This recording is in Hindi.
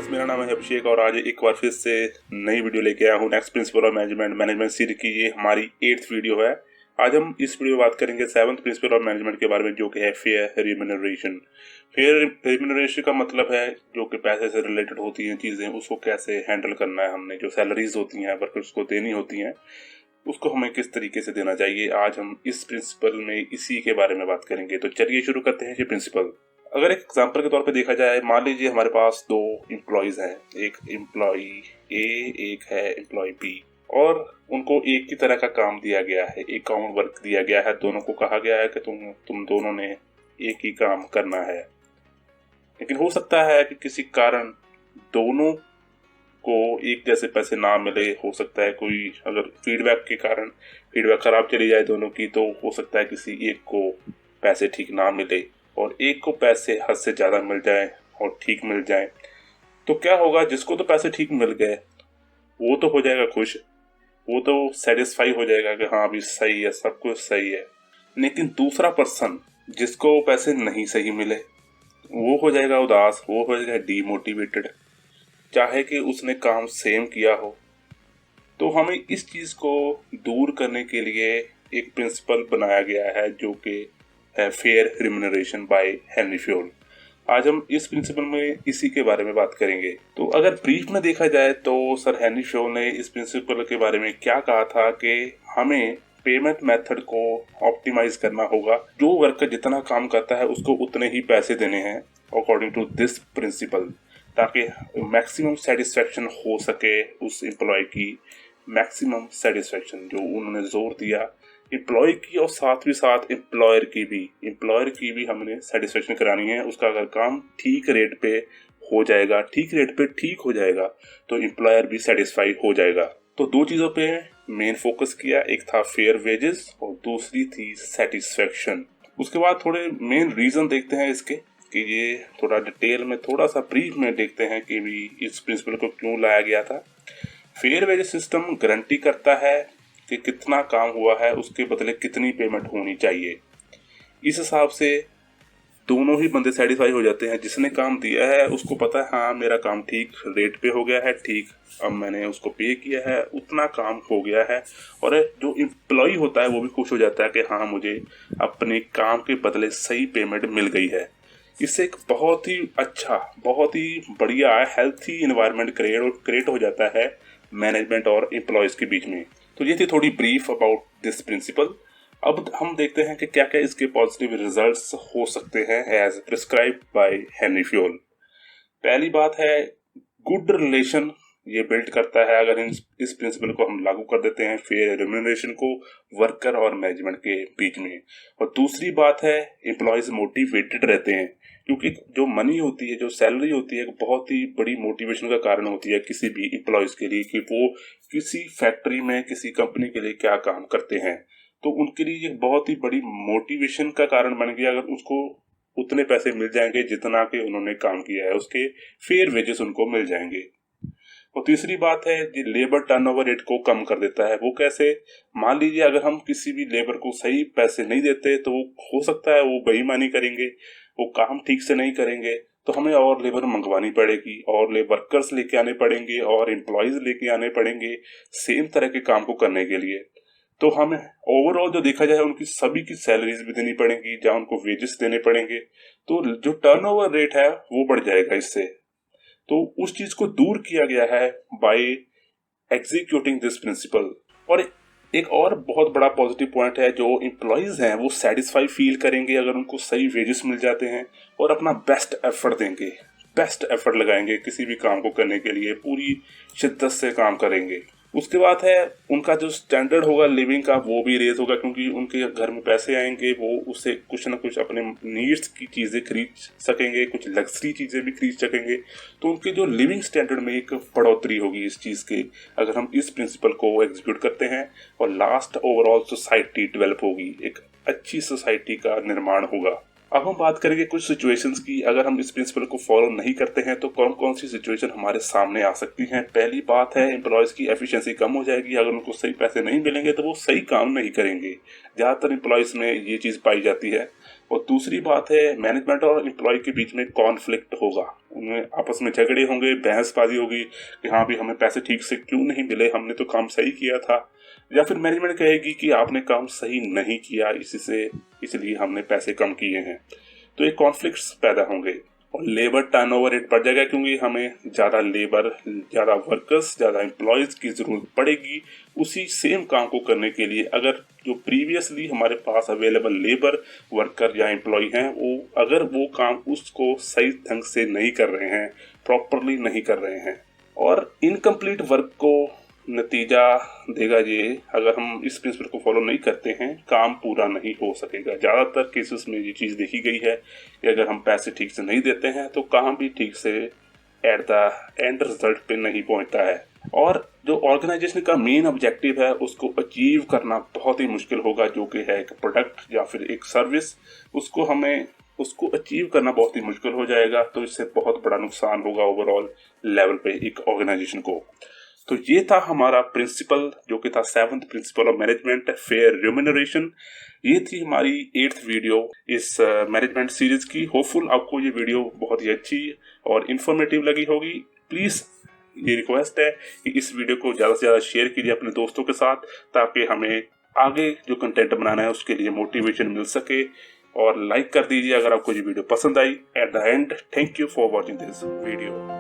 फ्रेंड्स, मेरा नाम है अभिषेक और आज एक बार फिर से नई वीडियो लेके आया हूँ। Next principle of management series की ये हमारी 8th वीडियो है। आज हम इस वीडियो में बात करेंगे 7th प्रिंसिपल ऑफ मैनेजमेंट के बारे में, जो कि है फेयर रिम्यूनरेशन। फेयर रिम्यूनरेशन का मतलब है जो कि पैसे से रिलेटेड होती हैं चीज़ें, उसको कैसे हैंडल करना है। हमने जो सैलरीज होती हैं वर्कर्स को देनी होती हैं, उसको हमें किस तरीके से देना चाहिए। आज हम इस प्रिंसिपल में इसी के बारे में बात करेंगे। तो चलिए शुरू करते हैं ये प्रिंसिपल। अगर एक एग्जांपल के तौर पे देखा जाए, मान लीजिए हमारे पास दो एम्प्लॉयज हैं, एक एम्प्लॉय ए, एक है एम्प्लॉय बी, और उनको एक ही तरह का काम दिया गया है, एक कॉमन वर्क दिया गया है। दोनों को कहा गया है कि तुम दोनों ने एक ही काम करना है। लेकिन हो सकता है कि किसी कारण दोनों को एक जैसे पैसे ना मिले। हो सकता है कोई अगर फीडबैक के कारण फीडबैक खराब चली जाए दोनों की, तो हो सकता है किसी एक को पैसे ठीक ना मिले और एक को पैसे हद से ज़्यादा मिल जाए और ठीक मिल जाए। तो क्या होगा, जिसको तो पैसे ठीक मिल गए वो तो हो जाएगा खुश, वो तो सेटिस्फाई हो जाएगा कि हाँ अभी सही है, सब कुछ सही है। लेकिन दूसरा पर्सन जिसको पैसे नहीं सही मिले वो हो जाएगा उदास, वो हो जाएगा डीमोटिवेटेड, चाहे कि उसने काम सेम किया हो। तो हमें इस चीज़ को दूर करने के लिए एक प्रिंसिपल बनाया गया है जो कि है fair remuneration by Henry Fayol. आज हम इस प्रिंसिपल में इसी के बारे में बात करेंगे। तो अगर ब्रीफ में देखा जाए तो सर हेनरी फ्योल ने इस प्रिंसिपल के बारे में क्या कहा था कि हमें पेमेंट मेथड को ऑप्टिमाइज करना होगा। जो वर्कर जितना काम करता है उसको उतने ही पैसे देने हैं अकॉर्डिंग टू दिस प्रिंसिपल, ताकि मैक्सिमम सेटिस्फेक्शन हो सके उस एम्प्लॉय की। मैक्सिमम सेटिस्फेक्शन जो उन्होंने जोर दिया एम्प्लॉय की, और साथ ही साथ एम्प्लॉयर की भी हमने सेटिस्फेक्शन करानी है। उसका अगर काम ठीक रेट पे हो जाएगा, ठीक रेट पे ठीक हो जाएगा, तो एम्प्लॉयर भी सेटिस्फाइड हो जाएगा। तो दो चीज़ों पे मेन फोकस किया, एक था फेयर वेजेस और दूसरी थी सेटिस्फेक्शन। उसके बाद थोड़े मेन रीजन देखते हैं इसके, कि ये थोड़ा डिटेल में, थोड़ा सा ब्रीफ में देखते हैं कि भी इस प्रिंसिपल को क्यों लाया गया था। फेयर वेजेस सिस्टम गारंटी करता है कि कितना काम हुआ है उसके बदले कितनी पेमेंट होनी चाहिए। इस हिसाब से दोनों ही बंदे सेटिस्फाई हो जाते हैं। जिसने काम दिया है उसको पता है हाँ मेरा काम ठीक रेट पे हो गया है, ठीक अब मैंने उसको पे किया है, उतना काम हो गया है। और जो एम्प्लॉय होता है वो भी खुश हो जाता है कि हाँ मुझे अपने काम के बदले सही पेमेंट मिल गई है। इससे एक बहुत ही अच्छा, बहुत ही बढ़िया हेल्थी एनवायरनमेंट क्रिएट हो जाता है मैनेजमेंट और एम्प्लॉयज के बीच में। तो ये थी थोड़ी ब्रीफ अबाउट दिस प्रिंसिपल। अब हम देखते हैं कि क्या क्या इसके पॉजिटिव रिजल्ट्स हो सकते हैं as prescribed by Henry Fayol. पहली बात है गुड रिलेशन ये बिल्ड करता है अगर इस प्रिंसिपल को हम लागू कर देते हैं फेयर रिम्यूनरेशन को वर्कर और मैनेजमेंट के बीच में। और दूसरी बात है एम्प्लॉयज मोटिवेटेड रहते हैं, क्योंकि जो मनी होती है, जो सैलरी होती है, बहुत ही बड़ी मोटिवेशन का कारण होती है किसी भी एम्प्लॉयज के लिए, कि वो किसी फैक्ट्री में, किसी कंपनी के लिए क्या काम करते हैं। तो उनके लिए एक बहुत ही बड़ी मोटिवेशन का कारण बन गया अगर उसको उतने पैसे मिल जाएंगे जितना कि उन्होंने काम किया है, उसके फेयर वेजेस उनको मिल जाएंगे। और तीसरी बात है कि लेबर टर्नओवर रेट को कम कर देता है। वो कैसे? मान लीजिए अगर हम किसी भी लेबर को सही पैसे नहीं देते तो हो सकता है वो बेईमानी करेंगे, वो काम ठीक से नहीं करेंगे, तो हमें और लेबर मंगवानी पड़ेगी और वर्कर्स लेके आने पड़ेंगे और एम्प्लॉयज लेके आने पड़ेंगे सेम तरह के काम को करने के लिए। तो हमें ओवरऑल जो देखा जाए उनकी सभी की सैलरीज भी देनी पड़ेंगी, जहाँ उनको वेजेस देने पड़ेंगे। तो जो टर्नओवर रेट है वो बढ़ जाएगा इससे। तो उस चीज को दूर किया गया है बाय एग्जीक्यूटिंग दिस प्रिंसिपल। और एक और बहुत बड़ा पॉजिटिव पॉइंट है, जो एम्प्लॉयज हैं वो सेटिस्फाई फील करेंगे अगर उनको सही वेजेस मिल जाते हैं और अपना बेस्ट एफर्ट देंगे, बेस्ट एफर्ट लगाएंगे किसी भी काम को करने के लिए, पूरी शिद्दत से काम करेंगे। उसके बाद है उनका जो स्टैंडर्ड होगा लिविंग का वो भी रेज होगा, क्योंकि उनके घर में पैसे आएंगे, वो उससे कुछ ना कुछ अपने नीड्स की चीज़ें खरीद सकेंगे, कुछ लग्जरी चीज़ें भी खरीद सकेंगे। तो उनके जो लिविंग स्टैंडर्ड में एक बढ़ोतरी होगी इस चीज़ के, अगर हम इस प्रिंसिपल को एग्जीक्यूट करते हैं। और लास्ट ओवरऑल सोसाइटी डेवलप होगी, एक अच्छी सोसाइटी का निर्माण होगा। अब हम बात करेंगे कुछ सिचुएशंस की। अगर हम इस प्रिंसिपल को फॉलो नहीं करते हैं तो कौन कौन सी सिचुएशन हमारे सामने आ सकती हैं। पहली बात है, एम्प्लॉयज़ की एफिशिएंसी कम हो जाएगी। अगर उनको सही पैसे नहीं मिलेंगे तो वो सही काम नहीं करेंगे। ज़्यादातर एम्प्लॉयज़ में ये चीज़ पाई जाती है। और दूसरी बात है, मैनेजमेंट और एम्प्लॉय के बीच में कॉन्फ्लिक्ट होगा। उनमें आपस में झगड़े होंगे, बहसबाजी होगी कि हाँ भी हमें पैसे ठीक से क्यों नहीं मिले, हमने तो काम सही किया था। या फिर मैनेजमेंट कहेगी कि आपने काम सही नहीं किया, इसलिए हमने पैसे कम किए हैं। तो ये कॉन्फ्लिक्ट्स पैदा होंगे और लेबर टर्नओवर रेट बढ़ जाएगा, क्योंकि हमें ज़्यादा लेबर, ज़्यादा वर्कर्स, ज़्यादा एम्प्लॉयज़ की ज़रूरत पड़ेगी उसी सेम काम को करने के लिए। अगर जो प्रीवियसली हमारे पास अवेलेबल लेबर, वर्कर या एम्प्लॉय हैं, अगर वो काम उसको सही ढंग से नहीं कर रहे हैं, प्रॉपरली नहीं कर रहे हैं, और इनकम्प्लीट वर्क को नतीजा देगा ये, अगर हम इस प्रिंसिपल को फॉलो नहीं करते हैं, काम पूरा नहीं हो सकेगा। ज़्यादातर केसेस में ये चीज़ देखी गई है कि अगर हम पैसे ठीक से नहीं देते हैं तो काम भी ठीक से एट द एंड रिजल्ट पे नहीं पहुंचता है। और जो ऑर्गेनाइजेशन का मेन ऑब्जेक्टिव है उसको अचीव करना बहुत ही मुश्किल होगा, जो कि है एक प्रोडक्ट या फिर एक सर्विस। उसको अचीव करना बहुत ही मुश्किल हो जाएगा। तो इससे बहुत बड़ा नुकसान होगा ओवरऑल लेवल पे एक ऑर्गेनाइजेशन को। तो ये था हमारा प्रिंसिपल, जो कि था 7th principle of management, fair remuneration. ये थी हमारी 8th वीडियो इस मैनेजमेंट सीरीज की। होपफुल आपको ये वीडियो बहुत ही अच्छी और इन्फॉर्मेटिव लगी होगी। प्लीज़ ये रिक्वेस्ट है कि इस वीडियो को ज़्यादा से ज़्यादा शेयर कीजिए अपने दोस्तों के साथ, ताकि हमें आगे जो कंटेंट बनाना है उसके लिए मोटिवेशन मिल सके। और लाइक कर दीजिए अगर आपको ये वीडियो पसंद आई। At the end, thank you for watching this video.